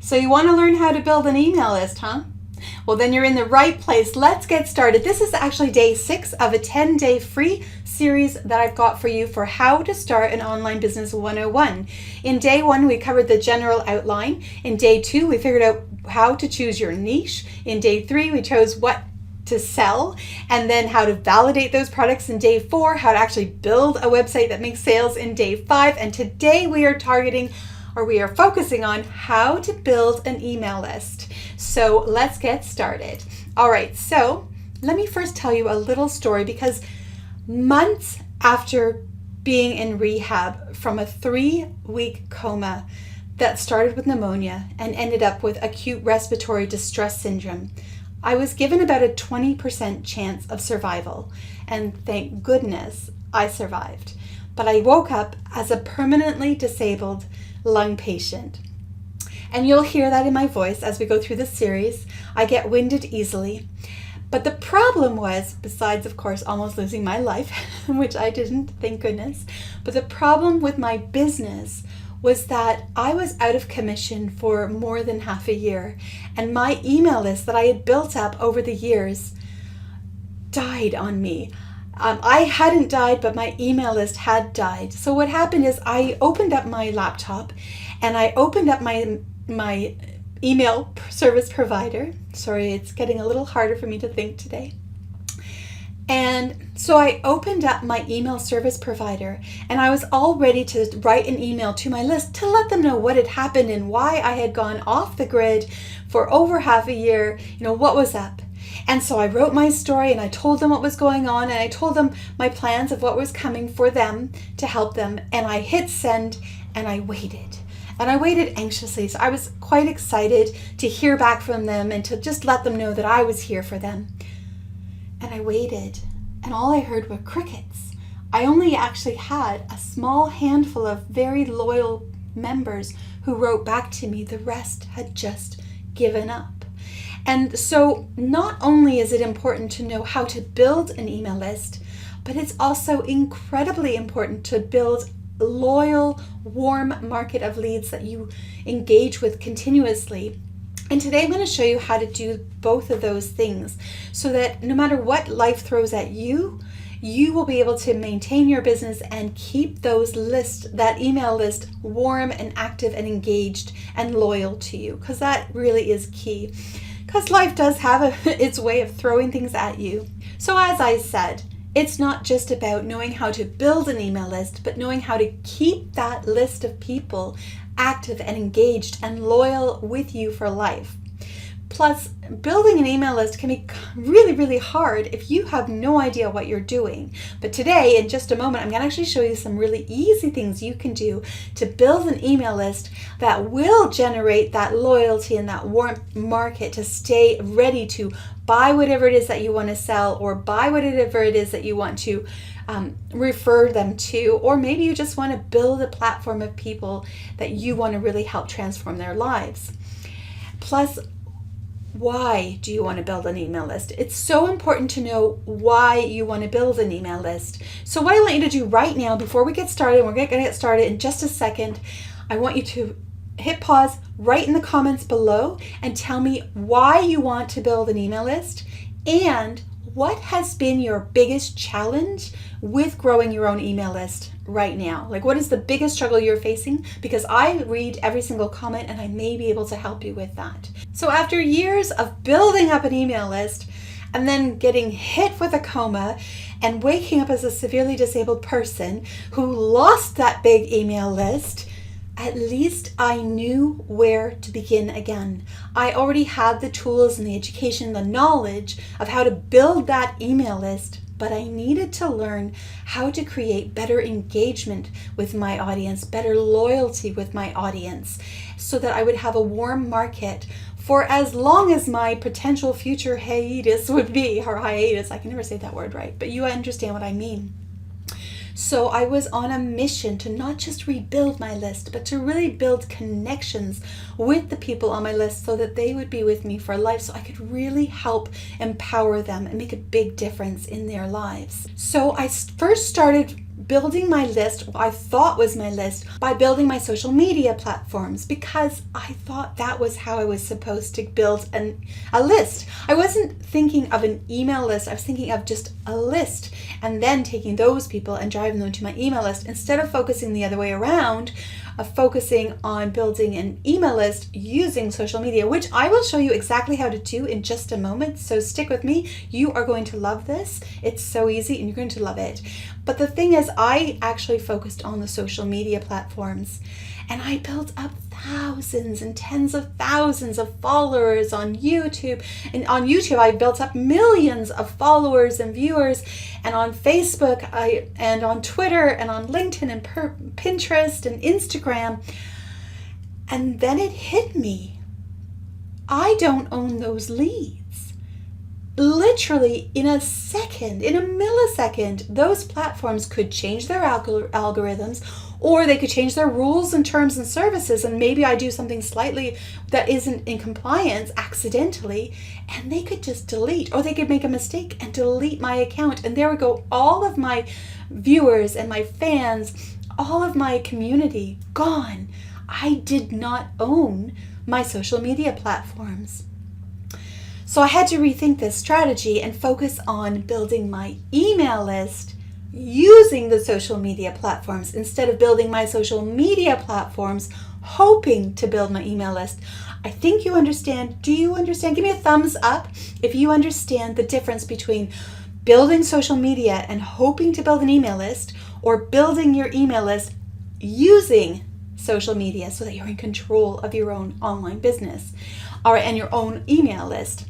So you want to learn how to build an email list, huh? Well, then you're in the right place. Let's get started. This is actually day 6 of a 10-day free series that I've got for you for how to start an online business 101. In day 1, we covered the general outline. In day 2, we figured out how to choose your niche. In day 3, we chose what to sell and then how to validate those products. In day 4, how to actually build a website that makes sales in day 5. And today we are focusing on how to build an email list. So let's get started. All right, so let me first tell you a little story, because months after being in rehab from a 3-week coma that started with pneumonia and ended up with acute respiratory distress syndrome, I was given about a 20% chance of survival, and thank goodness I survived. But I woke up as a permanently disabled lung patient. And you'll hear that in my voice as we go through this series. I get winded easily. But the problem was, besides of course almost losing my life, which I didn't, thank goodness, but the problem with my business was that I was out of commission for more than half a year, and my email list that I had built up over the years died on me. I hadn't died, but my email list had died. So what happened is I opened up my laptop and I opened up my email service provider. Sorry, it's getting a little harder for me to think today. And so I opened up my email service provider, and I was all ready to write an email to my list to let them know what had happened and why I had gone off the grid for over half a year, what was up. And so I wrote my story and I told them what was going on, and I told them my plans of what was coming for them to help them. And I hit send and I waited. And I waited anxiously. So I was quite excited to hear back from them and to just let them know that I was here for them. And I waited, and all I heard were crickets. I only actually had a small handful of very loyal members who wrote back to me. The rest had just given up. And so not only is it important to know how to build an email list, but it's also incredibly important to build a loyal, warm market of leads that you engage with continuously. And today I'm going to show you how to do both of those things so that no matter what life throws at you, you will be able to maintain your business and keep that email list warm and active and engaged and loyal to you, because that really is key. Because life does have its way of throwing things at you. So as I said, it's not just about knowing how to build an email list, but knowing how to keep that list of people active and engaged and loyal with you for life. Plus, building an email list can be really, really hard if you have no idea what you're doing. But today, in just a moment, I'm going to actually show you some really easy things you can do to build an email list that will generate that loyalty and that warm market to stay ready to buy whatever it is that you want to sell, or buy whatever it is that you want to refer them to, or maybe you just want to build a platform of people that you want to really help transform their lives. Plus, why do you want to build an email list? It's so important to know why you want to build an email list. So what I want you to do right now, before we get started, we're going to get started in just a second, I want you to hit pause, write in the comments below, and tell me why you want to build an email list, and what has been your biggest challenge with growing your own email list right now? Like, what is the biggest struggle you're facing? Because I read every single comment and I may be able to help you with that. So after years of building up an email list and then getting hit with a coma and waking up as a severely disabled person who lost that big email list, at least I knew where to begin again. I already had the tools and the education, the knowledge of how to build that email list, but I needed to learn how to create better engagement with my audience, better loyalty with my audience, so that I would have a warm market for as long as my potential future hiatus would be, or hiatus, I can never say that word right, but you understand what I mean. So I was on a mission to not just rebuild my list, but to really build connections with the people on my list so that they would be with me for life, so I could really help empower them and make a big difference in their lives. So I first started building my list, what I thought was my list, by building my social media platforms, because I thought that was how I was supposed to build a list. I wasn't thinking of an email list. I was thinking of just a list and then taking those people and driving them to my email list, instead of focusing the other way around, of focusing on building an email list using social media, which I will show you exactly how to do in just a moment. So stick with me. You are going to love this. It's so easy and you're going to love it. But the thing is, I actually focused on the social media platforms, and I built up thousands and tens of thousands of followers on YouTube. And on YouTube, I built up millions of followers and viewers. And on Facebook, and on Twitter, and on LinkedIn, and Pinterest, and Instagram. And then it hit me. I don't own those leads. Literally in a second, in a millisecond, those platforms could change their algorithms, or they could change their rules and terms and services, and maybe I do something slightly that isn't in compliance accidentally, and they could just delete, or they could make a mistake and delete my account, and there would go all of my viewers and my fans, all of my community gone. I did not own my social media platforms. So I had to rethink this strategy and focus on building my email list using the social media platforms, instead of building my social media platforms hoping to build my email list. I think you understand. Do you understand? Give me a thumbs up if you understand the difference between building social media and hoping to build an email list, or building your email list using social media so that you're in control of your own online business, and your own email list.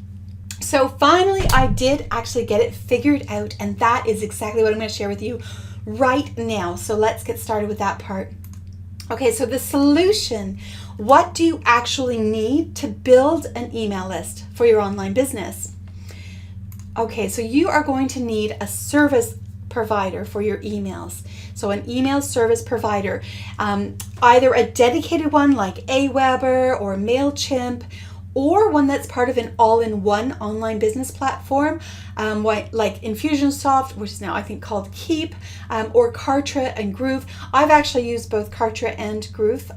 So finally, I did actually get it figured out, and that is exactly what I'm going to share with you right now. So let's get started with that part. Okay, so the solution. What do you actually need to build an email list for your online business? Okay, so you are going to need a service provider for your emails. So an email service provider, either a dedicated one like Aweber or MailChimp, or one that's part of an all-in-one online business platform, like Infusionsoft, which is now I think called Keep, or Kartra and Groove. I've actually used both Kartra and Groove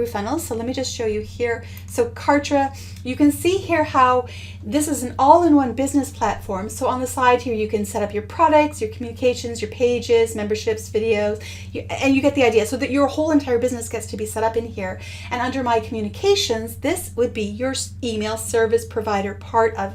Funnels. So let me just show you here. So Kartra, you can see here how this is an all-in-one business platform. So on the side here, you can set up your products, your communications, your pages, memberships, videos, and you get the idea. So that your whole entire business gets to be set up in here. And under My Communications, this would be your email service provider part of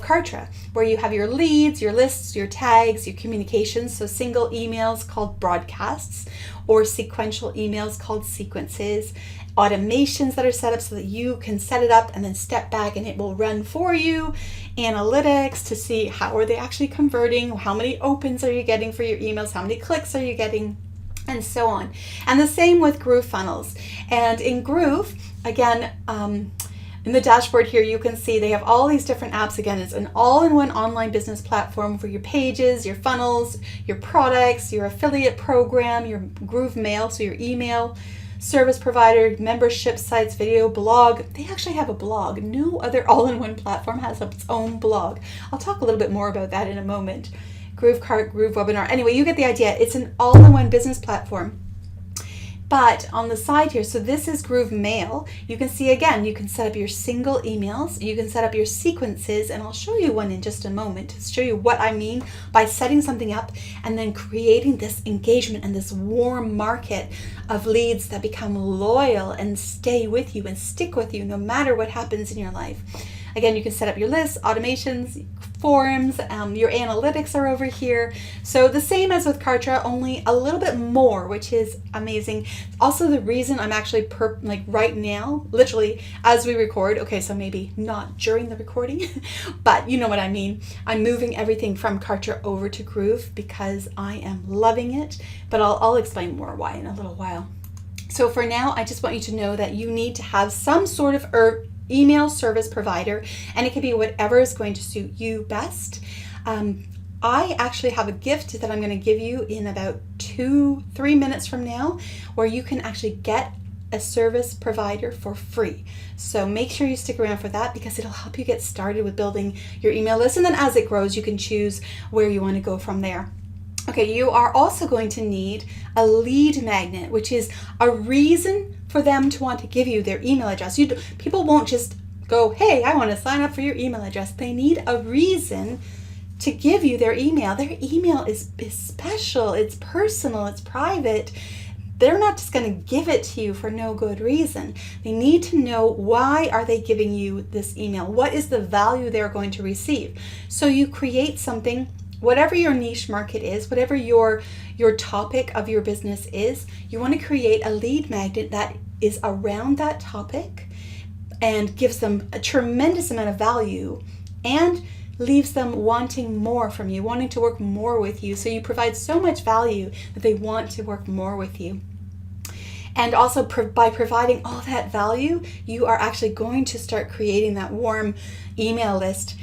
Kartra, where you have your leads, your lists, your tags, your communications, so single emails called broadcasts, or sequential emails called sequences, automations that are set up so that you can set it up and then step back and it will run for you, analytics to see how are they actually converting, how many opens are you getting for your emails, how many clicks are you getting, and so on. And the same with Groove Funnels. And in Groove, again, in the dashboard here, you can see they have all these different apps. Again, it's an all-in-one online business platform for your pages, your funnels, your products, your affiliate program, your Groove Mail, so your email service provider, membership sites, video, blog. They actually have a blog. No other all-in-one platform has its own blog. I'll talk a little bit more about that in a moment. Groove Cart, Groove Webinar. Anyway, you get the idea. It's an all-in-one business platform. But on the side here, so this is Groove Mail. You can see again, you can set up your single emails, you can set up your sequences, and I'll show you one in just a moment to show you what I mean by setting something up and then creating this engagement and this warm market of leads that become loyal and stay with you and stick with you no matter what happens in your life. Again, you can set up your lists, automations, forums, your analytics are over here. So the same as with Kartra, only a little bit more, which is amazing. Also the reason I'm actually right now, literally as we record, okay, so maybe not during the recording, but you know what I mean. I'm moving everything from Kartra over to Groove because I am loving it, but I'll explain more why in a little while. So for now, I just want you to know that you need to have some sort of email service provider, and it can be whatever is going to suit you best. I actually have a gift that I'm going to give you in about 2-3 minutes from now, where you can actually get a service provider for free. So make sure you stick around for that because it'll help you get started with building your email list, and then as it grows, you can choose where you want to go from there. Okay, you are also going to need a lead magnet, which is a reason for them to want to give you their email address. People won't just go, hey, I want to sign up for your email address. They need a reason to give you their email. Their email is special, it's personal, it's private. They're not just going to give it to you for no good reason. They need to know, why are they giving you this email? What is the value they're going to receive? So you create something, whatever your niche market is, whatever your topic of your business is, you want to create a lead magnet that is around that topic and gives them a tremendous amount of value and leaves them wanting more from you, wanting to work more with you. So you provide so much value that they want to work more with you. And also by providing all that value, you are actually going to start creating that warm email list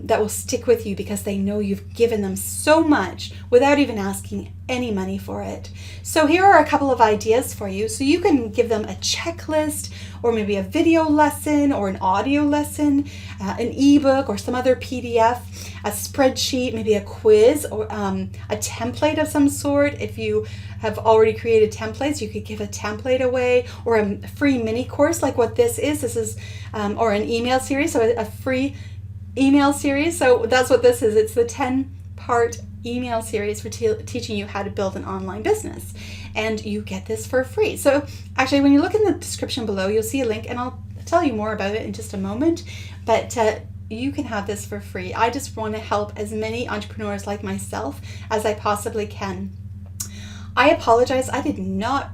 that will stick with you because they know you've given them so much without even asking any money for it. So here are a couple of ideas for you. So you can give them a checklist, or maybe a video lesson, or an audio lesson, an ebook, or some other PDF, a spreadsheet, maybe a quiz, or a template of some sort. If you have already created templates, you could give a template away, or a free mini course like what this is. This is, or an email series, so a free email series. So that's what this is. It's the 10-part email series for teaching you how to build an online business. And you get this for free. So actually, when you look in the description below, you'll see a link, and I'll tell you more about it in just a moment. But you can have this for free. I just want to help as many entrepreneurs like myself as I possibly can. I apologize. I did not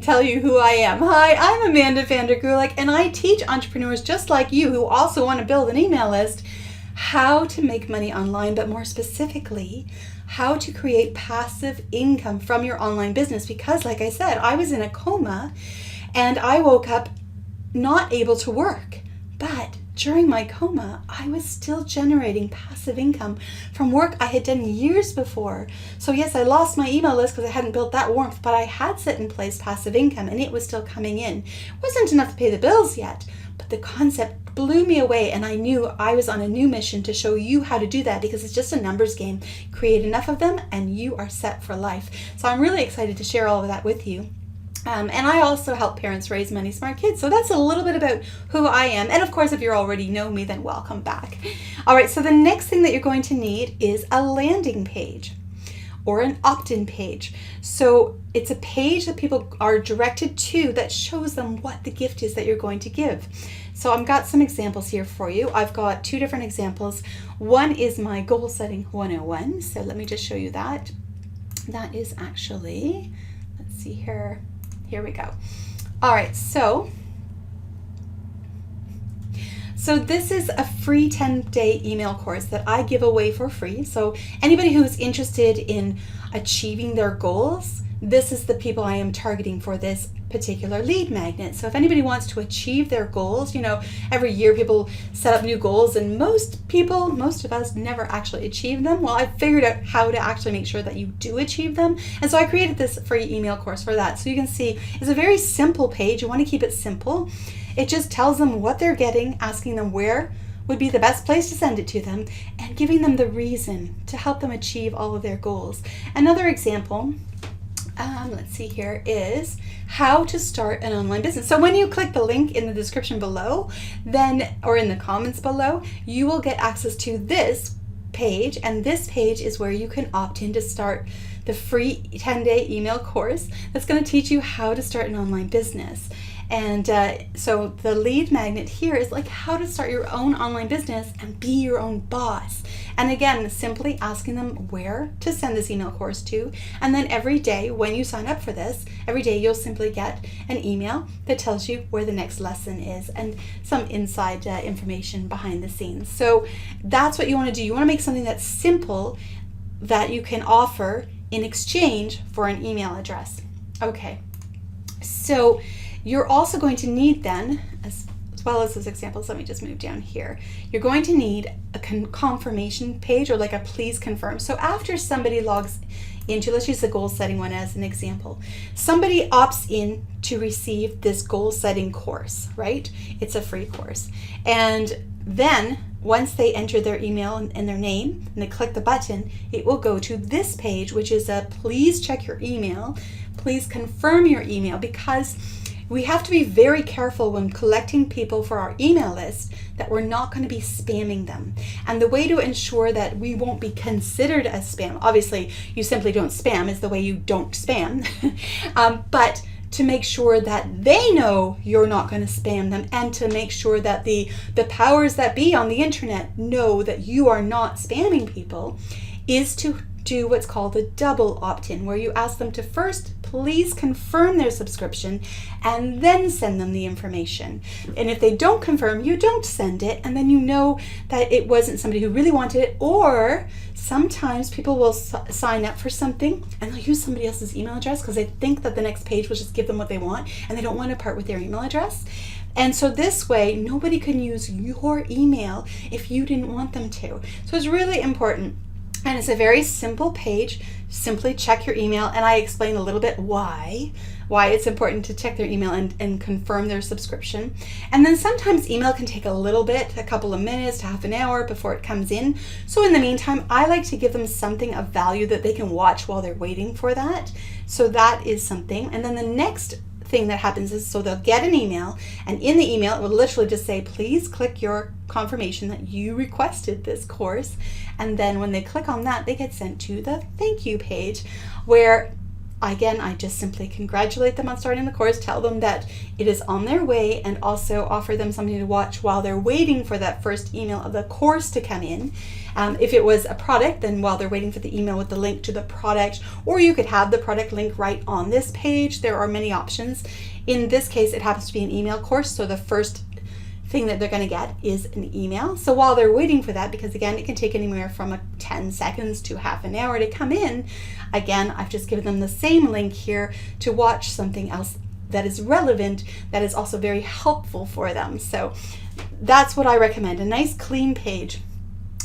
tell you who I am. Hi, I'm Amanda Vandergulik, and I teach entrepreneurs just like you who also want to build an email list how to make money online, but more specifically, how to create passive income from your online business. Because like I said, I was in a coma and I woke up not able to work. But during my coma, I was still generating passive income from work I had done years before. So yes, I lost my email list because I hadn't built that warmth, but I had set in place passive income and it was still coming in. It wasn't enough to pay the bills yet, but the concept blew me away, and I knew I was on a new mission to show you how to do that, because it's just a numbers game. Create enough of them and you are set for life. So I'm really excited to share all of that with you. And I also help parents raise money smart kids. So that's a little bit about who I am. And of course, if you already know me, then welcome back. All right, so the next thing that you're going to need is a landing page or an opt-in page. So it's a page that people are directed to that shows them what the gift is that you're going to give. So I've got some examples here for you. I've got two different examples. One is my goal setting 101. So let me just show you that. That is actually, let's see here. Here we go. All right, so this is a free 10-day email course that I give away for free. So anybody who is interested in achieving their goals, this is the people I am targeting for this particular lead magnet. So if anybody wants to achieve their goals, you know, every year people set up new goals, and most of us never actually achieve them. Well, I figured out how to actually make sure that you do achieve them. And so I created this free email course for that. So you can see it's a very simple page. You want to keep it simple. It just tells them what they're getting, asking them where would be the best place to send it to them, and giving them the reason to help them achieve all of their goals. Another example, let's see here, is how to start an online business. So when you click the link in the description below, then, or in the comments below, you will get access to this page, and this page is where you can opt in to start the free 10-day email course that's going to teach you how to start an online business. And so the lead magnet here is like how to start your own online business and be your own boss. And again, simply asking them where to send this email course to. And then every day when you sign up for this, every day you'll simply get an email that tells you where the next lesson is and some inside information behind the scenes. So that's what you want to do. You want to make something that's simple that you can offer in exchange for an email address. Okay, so you're also going to need then, as well as those examples, let me just move down here. You're going to need a confirmation page, or like a please confirm. So after somebody logs into, let's use the goal setting one as an example. Somebody opts in to receive this goal setting course, right? It's a free course. And Then once they enter their email and their name and they click the button, it will go to this page, which is a please check your email, please confirm your email, because we have to be very careful when collecting people for our email list that we're not going to be spamming them. And the way to ensure that we won't be considered as spam, obviously you simply don't spam is the way you don't spam, but to make sure that they know you're not going to spam them, and to make sure that the powers that be on the internet know that you are not spamming people, is to do what's called a double opt-in, where you ask them to first please confirm their subscription and then send them the information. And if they don't confirm, you don't send it, and then you know that it wasn't somebody who really wanted it. Or sometimes people will sign up for something and they'll use somebody else's email address because they think that the next page will just give them what they want, and they don't want to part with their email address. And so this way, nobody can use your email if you didn't want them to. So it's really important. And it's a very simple page. Simply check your email, and I explain a little bit why it's important to check their email and confirm their subscription. And then sometimes email can take a little bit, a couple of minutes to half an hour before it comes in. So in the meantime, I like to give them something of value that they can watch while they're waiting for that. So that is something. And then the next thing that happens is, so they'll get an email, and in the email it will literally just say, please click your confirmation that you requested this course. And then when they click on that, they get sent to the thank you page, where again, I just simply congratulate them on starting the course, tell them that it is on their way, and also offer them something to watch while they're waiting for that first email of the course to come in. If it was a product, then while they're waiting for the email with the link to the product, or you could have the product link right on this page. There are many options. In this case, it happens to be an email course, so the first thing that they're going to get is an email. So while they're waiting for that, because again, it can take anywhere from 10 seconds to half an hour to come in, again, I've just given them the same link here to watch something else that is relevant, that is also very helpful for them. So that's what I recommend, a nice clean page.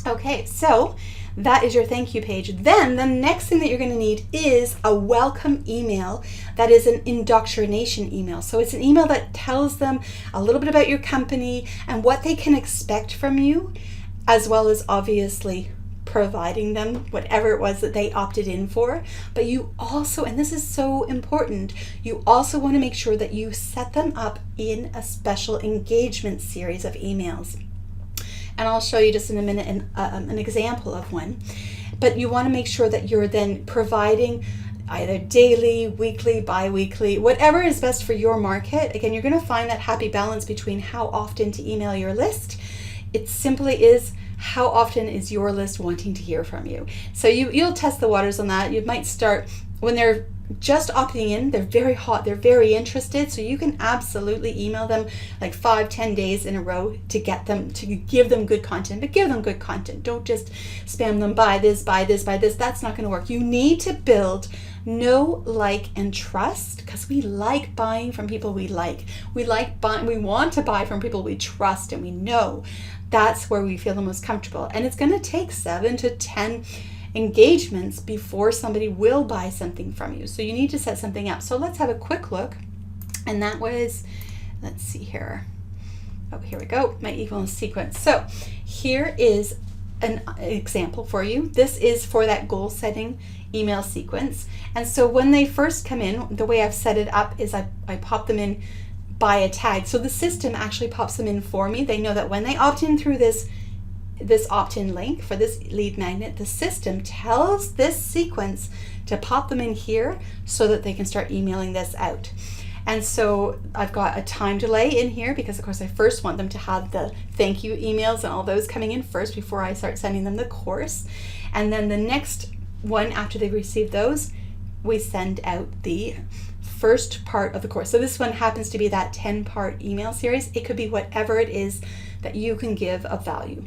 Okay, so that is your thank you page. Then the next thing that you're going to need is a welcome email that is an indoctrination email. So it's an email that tells them a little bit about your company and what they can expect from you, as well as obviously providing them whatever it was that they opted in for. But you also, and this is so important, you also want to make sure that you set them up in a special engagement series of emails. And I'll show you just in a minute an example of one. But you want to make sure that you're then providing either daily, weekly, bi-weekly, whatever is best for your market. Again, you're going to find that happy balance between how often to email your list. It simply is, how often is your list wanting to hear from you? So you'll test the waters on that. You might start when they're just opting in, they're very hot, they're very interested, so you can absolutely email them like 5-10 days in a row to get them, to give them good content. But give them good content. Don't just spam them, buy this, buy this, buy this. That's not going to work. You need to build know, like, and trust, because we like buying from people we like. We want to buy from people we trust and we know. That's where we feel the most comfortable. And it's going to take 7 to 10 engagements before somebody will buy something from you. So you need to set something up. So let's have a quick look. And that was, let's see here. Oh, here we go, my email sequence. So here is an example for you. This is for that goal setting email sequence. And so when they first come in, the way I've set it up is I pop them in by a tag. So the system actually pops them in for me. They know that when they opt in through this opt-in link for this lead magnet, the system tells this sequence to pop them in here so that they can start emailing this out. And so I've got a time delay in here because of course I first want them to have the thank you emails and all those coming in first before I start sending them the course. And then the next one after they receive those, we send out the first part of the course. So this one happens to be that 10-part email series. It could be whatever it is that you can give of value.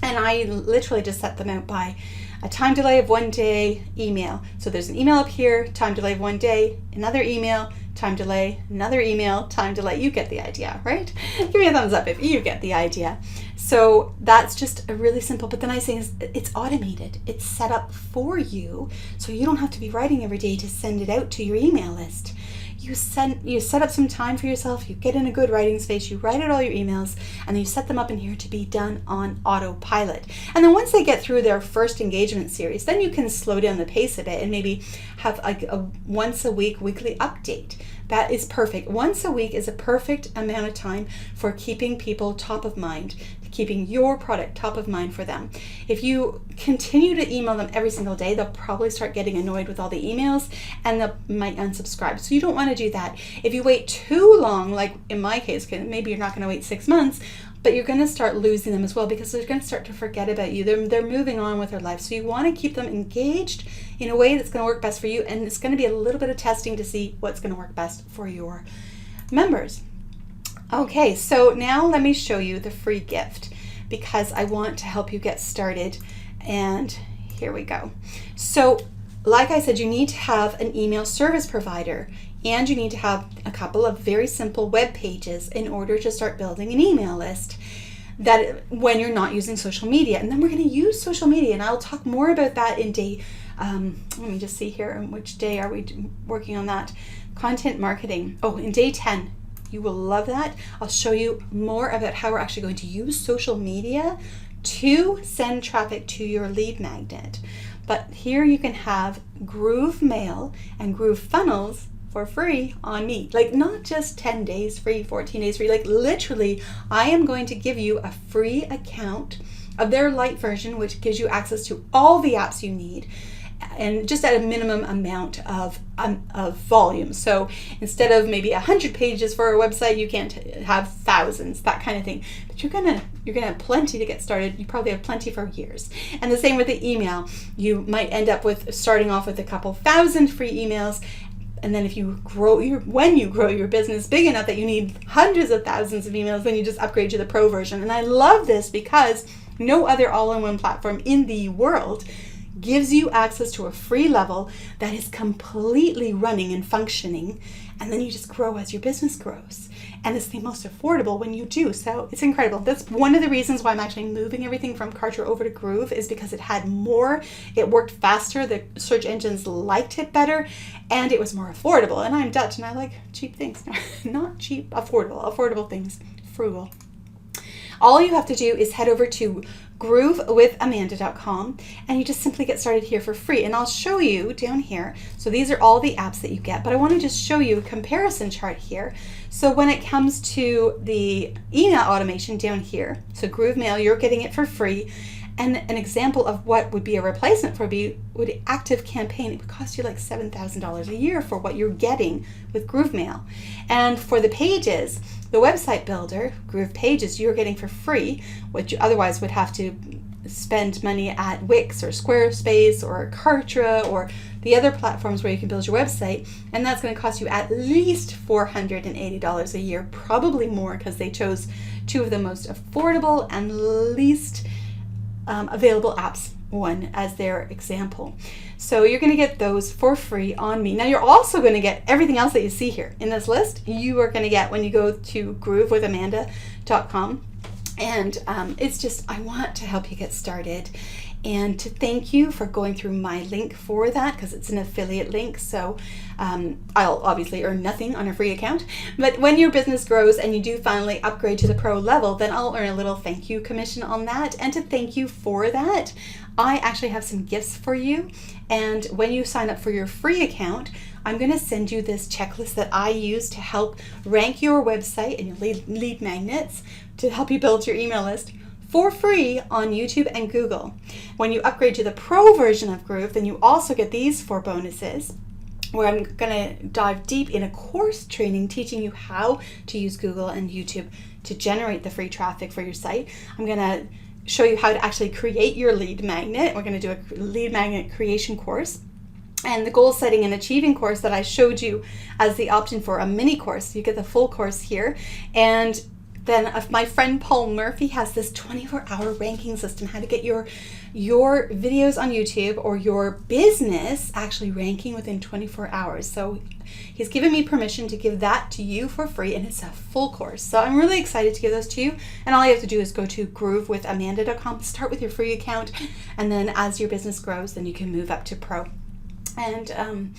And I literally just set them out by a time delay of 1 day email. So there's an email up here, time delay of 1 day, another email, time delay, another email, time delay. You get the idea, right? Give me a thumbs up if you get the idea. So that's just a really simple, but the nice thing is it's automated. It's set up for you, so you don't have to be writing every day to send it out to your email list. you set up some time for yourself, you get in a good writing space, you write out all your emails, and then you set them up in here to be done on autopilot. And then once they get through their first engagement series, then you can slow down the pace a bit and maybe have like a once a week weekly update. That is perfect. Once a week is a perfect amount of time for keeping people top of mind, keeping your product top of mind for them. If you continue to email them every single day, they'll probably start getting annoyed with all the emails and they might unsubscribe. So you don't want to do that. If you wait too long, like in my case, maybe you're not going to wait 6 months, but you're going to start losing them as well because they're going to start to forget about you. They're moving on with their life. So you want to keep them engaged in a way that's going to work best for you. And it's going to be a little bit of testing to see what's going to work best for your members. Okay, so now let me show you the free gift because I want to help you get started. And here we go. So like I said, you need to have an email service provider and you need to have a couple of very simple web pages in order to start building an email list that when you're not using social media. And then we're going to use social media, and I'll talk more about that in day, let me just see here, which day are we working on that? Content marketing. Oh, in day 10. You will love that. I'll show you more about how we're actually going to use social media to send traffic to your lead magnet. But here you can have Groove Mail and Groove Funnels for free on me. Like not just 10 days free, 14 days free, like literally I am going to give you a free account of their light version, which gives you access to all the apps you need and just at a minimum amount of volume. So instead of maybe 100 pages for a website, you can't have thousands, that kind of thing. But you're gonna have plenty to get started. You probably have plenty for years. And the same with the email. You might end up with starting off with a couple thousand free emails. And then if you when you grow your business big enough that you need hundreds of thousands of emails, then you just upgrade to the pro version. And I love this because no other all-in-one platform in the world gives you access to a free level that is completely running and functioning, and then you just grow as your business grows. And it's the most affordable when you do, so it's incredible. That's one of the reasons why I'm actually moving everything from Kartra over to Groove, is because it had more, it worked faster, the search engines liked it better, and it was more affordable. And I'm Dutch and I like cheap things. Not cheap, affordable things, frugal. All you have to do is head over to groovewithamanda.com and you just simply get started here for free. And I'll show you down here. So these are all the apps that you get, but I want to just show you a comparison chart here. So when it comes to the email automation down here, so Groove Mail, you're getting it for free. And an example of what would be a replacement would be Active Campaign. It would cost you like $7,000 a year for what you're getting with Groove Mail. And for the pages, the website builder, Groove Pages, you're getting for free, which you otherwise would have to spend money at Wix or Squarespace or Kartra or the other platforms where you can build your website. And that's going to cost you at least $480 a year, probably more, because they chose two of the most affordable and least available apps, one as their example. So you're going to get those for free on me. Now you're also going to get everything else that you see here in this list. You are going to get when you go to groovewithamanda.com. And it's just, I want to help you get started and to thank you for going through my link for that, because it's an affiliate link. So I'll obviously earn nothing on a free account, but when your business grows and you do finally upgrade to the pro level, then I'll earn a little thank you commission on that. And to thank you for that, I actually have some gifts for you. And when you sign up for your free account, I'm going to send you this checklist that I use to help rank your website and your lead magnets to help you build your email list for free on YouTube and Google. When you upgrade to the pro version of Groove, then you also get these 4 bonuses, where I'm going to dive deep in a course training teaching you how to use Google and YouTube to generate the free traffic for your site. I'm going to show you how to actually create your lead magnet. We're going to do a lead magnet creation course. And the goal setting and achieving course that I showed you as the option for a mini course. You get the full course here. And then my friend Paul Murphy has this 24-hour ranking system, how to get your videos on YouTube or your business actually ranking within 24 hours. So he's given me permission to give that to you for free, and it's a full course. So I'm really excited to give those to you. And all you have to do is go to groovewithamanda.com, start with your free account, and then as your business grows, then you can move up to pro. And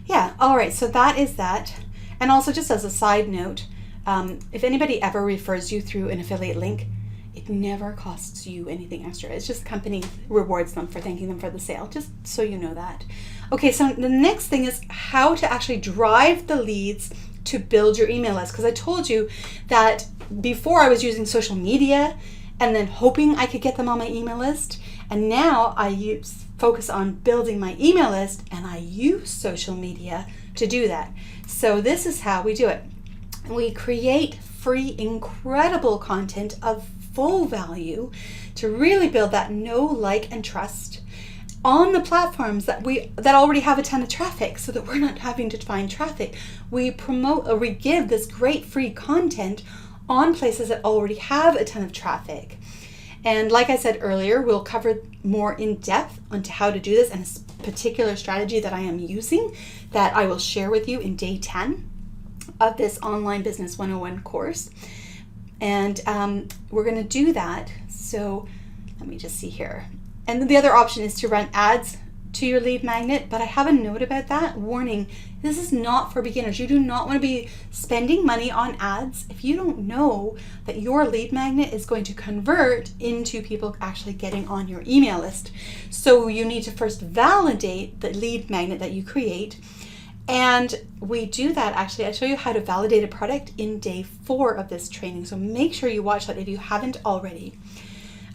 yeah, all right, so that is that. And also, just as a side note, if anybody ever refers you through an affiliate link, it never costs you anything extra. It's just the company rewards them for thanking them for the sale, just so you know that. Okay, so the next thing is how to actually drive the leads to build your email list. Because I told you that before I was using social media and then hoping I could get them on my email list. And now I focus on building my email list, and I use social media to do that. So this is how we do it. We create free, incredible content of full value to really build that know, like, and trust on the platforms that already have a ton of traffic, so that we're not having to find traffic. We promote, or we give this great free content on places that already have a ton of traffic. And like I said earlier, we'll cover more in depth onto how to do this, and a particular strategy that I am using that I will share with you in day 10 of this Online Business 101 course. And we're going to do that. So let me just see here. And the other option is to run ads to your lead magnet, but I have a note about that. Warning, this is not for beginners. You do not want to be spending money on ads if you don't know that your lead magnet is going to convert into people actually getting on your email list. So you need to first validate the lead magnet that you create. And we do that, actually, I show you how to validate a product in day 4 of this training. So make sure you watch that if you haven't already.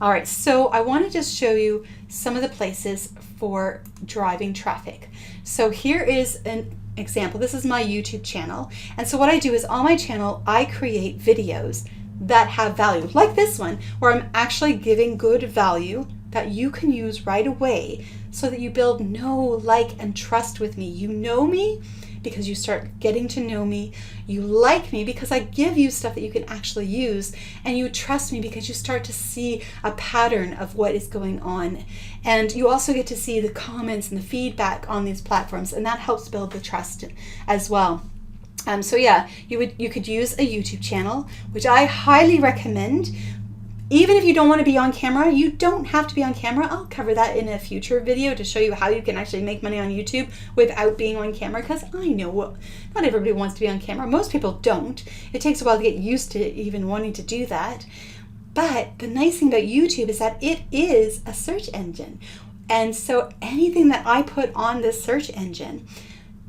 All right, so I want to just show you some of the places for driving traffic. So here is an example. This is my YouTube channel. And so what I do is on my channel, I create videos that have value, like this one, where I'm actually giving good value that you can use right away so that you build know, like, and trust with me. You know me because you start getting to know me. You like me because I give you stuff that you can actually use, and you trust me because you start to see a pattern of what is going on. And you also get to see the comments and the feedback on these platforms, and that helps build the trust as well. So yeah, you could use a YouTube channel, which I highly recommend. Even if you don't want to be on camera, you don't have to be on camera. I'll cover that in a future video to show you how you can actually make money on YouTube without being on camera, because I know not everybody wants to be on camera. Most people don't. It takes a while to get used to even wanting to do that. But the nice thing about YouTube is that it is a search engine. And so anything that I put on this search engine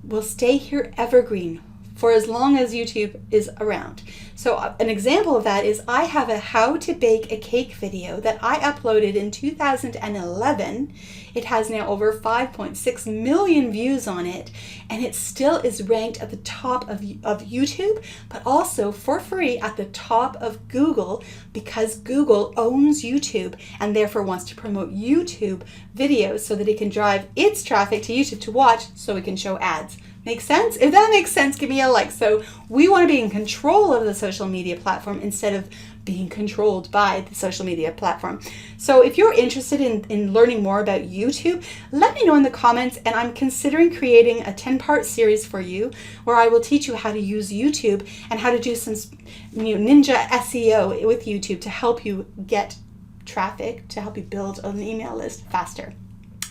will stay here evergreen for as long as YouTube is around. So an example of that is I have a how to bake a cake video that I uploaded in 2011. It has now over 5.6 million views on it, and it still is ranked at the top of YouTube, but also for free at the top of Google, because Google owns YouTube and therefore wants to promote YouTube videos so that it can drive its traffic to YouTube to watch, so it can show ads. Make sense? If that makes sense, give me a like. So we want to be in control of the social media platform instead of being controlled by the social media platform. So if you're interested in learning more about YouTube, let me know in the comments, and I'm considering creating a 10-part series for you where I will teach you how to use YouTube and how to do some ninja SEO with YouTube to help you get traffic, to help you build an email list faster.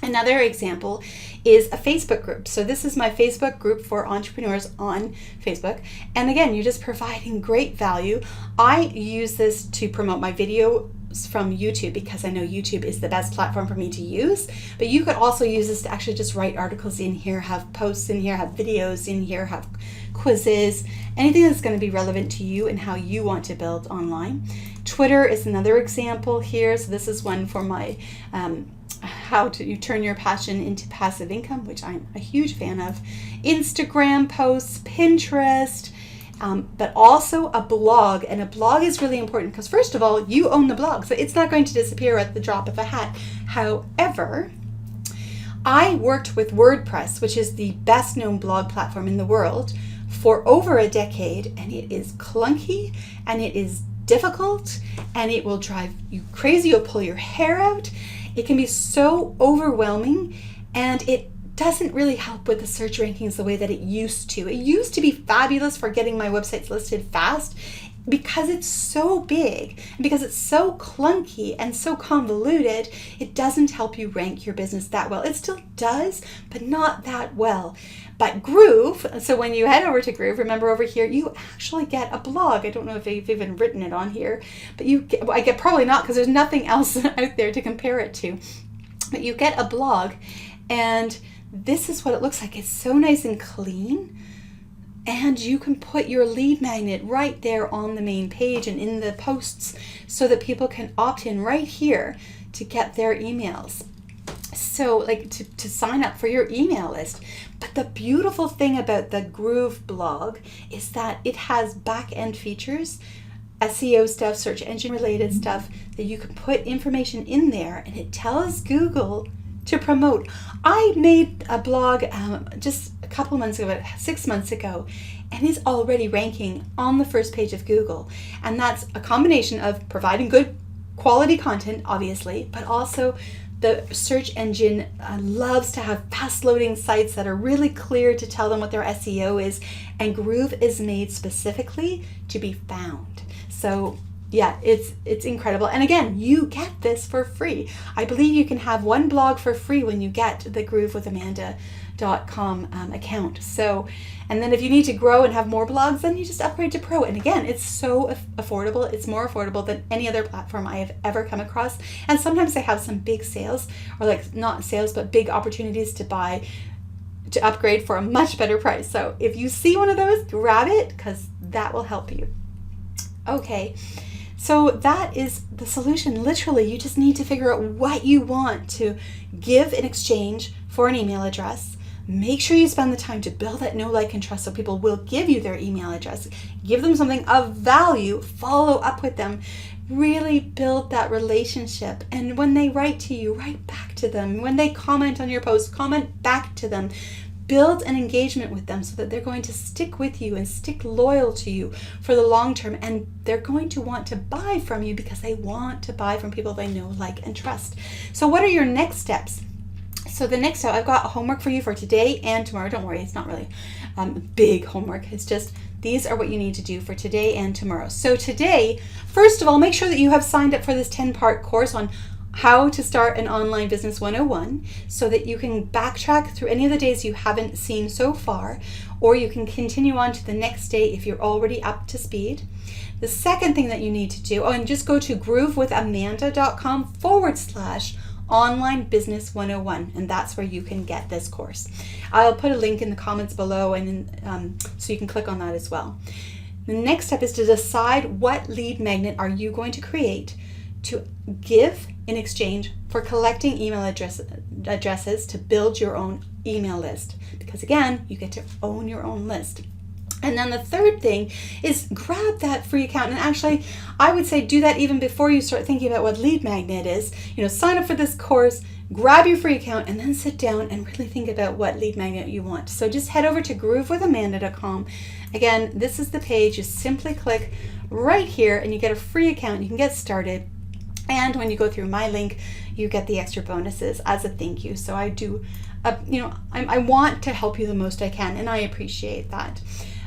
Another example is a Facebook group. So this is my Facebook group for entrepreneurs on Facebook. And again, you're just providing great value. I use this to promote my videos from YouTube because I know YouTube is the best platform for me to use. But you could also use this to actually just write articles in here, have posts in here, have videos in here, have quizzes, anything that's going to be relevant to you and how you want to build online. Twitter is another example here. So this is one for my how to turn your passion into passive income, which I'm a huge fan of. Instagram posts, Pinterest, but also a blog. And a blog is really important because, first of all, you own the blog, so it's not going to disappear at the drop of a hat. However, I worked with WordPress, which is the best known blog platform in the world, for over a decade, and it is clunky and it is difficult and it will drive you crazy. You'll pull your hair out. It can be so overwhelming, and it doesn't really help with the search rankings the way that it used to. It used to be fabulous for getting my websites listed fast. because it's so big and because it's so clunky and so convoluted, it doesn't help you rank your business that well. It still does, but not that well. But Groove, so when you head over to Groove, remember over here, you actually get a blog. I don't know if they've even written it on here, but I get probably not, because there's nothing else out there to compare it to. But you get a blog, and this is what it looks like. It's so nice and clean. And you can put your lead magnet right there on the main page and in the posts so that people can opt in right here to get their emails. So like to sign up for your email list. But the beautiful thing about the Groove blog is that it has back-end features, SEO stuff, search engine related stuff, that you can put information in there, and it tells Google to promote. I made a blog just a couple months ago, 6 months ago, and is already ranking on the first page of Google. And that's a combination of providing good quality content, obviously, but also the search engine loves to have fast loading sites that are really clear to tell them what their SEO is, and Groove is made specifically to be found. So yeah, it's incredible. And again, you get this for free. I believe you can have one blog for free when you get the groovewithamanda.com account. So, and then if you need to grow and have more blogs, then you just upgrade to Pro. And again, it's so affordable. It's more affordable than any other platform I have ever come across. And sometimes they have some big sales, or like not sales, but big opportunities to upgrade for a much better price. So if you see one of those, grab it, because that will help you. Okay. So that is the solution. Literally, you just need to figure out what you want to give in exchange for an email address. Make sure you spend the time to build that know, like, and trust so people will give you their email address. Give them something of value. Follow up with them. Really build that relationship. And when they write to you, write back to them. When they comment on your post, comment back to them. Build an engagement with them so that they're going to stick with you and stick loyal to you for the long term. And they're going to want to buy from you because they want to buy from people they know, like, and trust. So what are your next steps? So the next step, I've got homework for you for today and tomorrow. Don't worry, it's not really big homework. It's just these are what you need to do for today and tomorrow. So today, first of all, make sure that you have signed up for this 10-part course on how to start an online business 101, so that you can backtrack through any of the days you haven't seen so far, or you can continue on to the next day if you're already up to speed. The second thing that you need to do, and just go to groovewithamanda.com/online business 101, and that's where you can get this course. I'll put a link in the comments below, and so you can click on that as well. The next step is to decide what lead magnet are you going to create to give in exchange for collecting email addresses to build your own email list. Because again, you get to own your own list. And then the third thing is grab that free account. And actually, I would say do that even before you start thinking about what lead magnet is. Sign up for this course, grab your free account, and then sit down and really think about what lead magnet you want. So just head over to groovewithamanda.com. Again, this is the page. You simply click right here and you get a free account. You can get started. And when you go through my link, you get the extra bonuses as a thank you. So I do, I want to help you the most I can, and I appreciate that.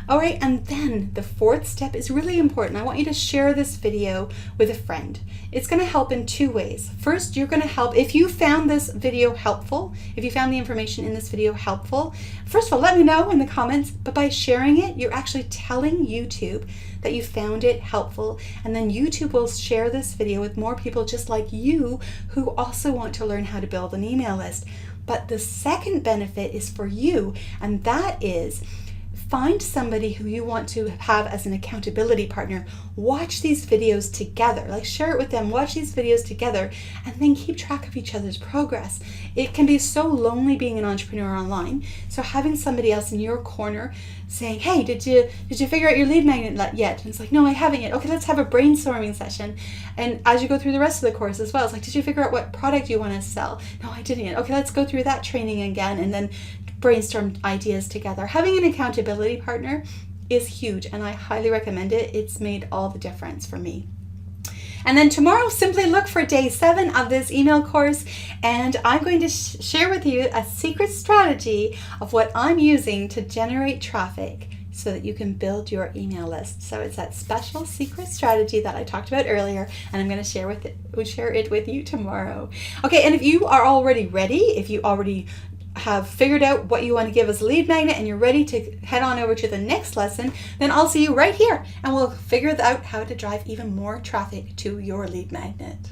All right, and then the fourth step is really important. I want you to share this video with a friend. It's going to help in two ways. First, you're going to help if you found this video helpful, if you found the information in this video helpful. First of all, let me know in the comments, but by sharing it, you're actually telling YouTube that you found it helpful, and then YouTube will share this video with more people just like you who also want to learn how to build an email list. But the second benefit is for you, and that is find somebody who you want to have as an accountability partner. Watch these videos together, like share it with them, watch these videos together, and then keep track of each other's progress. It can be so lonely being an entrepreneur online. So having somebody else in your corner saying, hey, did you figure out your lead magnet yet? And it's like, no, I haven't yet. Okay, let's have a brainstorming session. And as you go through the rest of the course as well, it's like, did you figure out what product you want to sell? No, I didn't yet. Okay, let's go through that training again, and then brainstorm ideas together. Having an accountability partner is huge, and I highly recommend it. It's made all the difference for me. And then tomorrow, simply look for day 7 of this email course, and I'm going to share with you a secret strategy of what I'm using to generate traffic so that you can build your email list. So it's that special secret strategy that I talked about earlier, and I'm going to share it with you tomorrow. Okay, and if you are already ready, if you already have figured out what you want to give as a lead magnet and you're ready to head on over to the next lesson, then I'll see you right here and we'll figure out how to drive even more traffic to your lead magnet.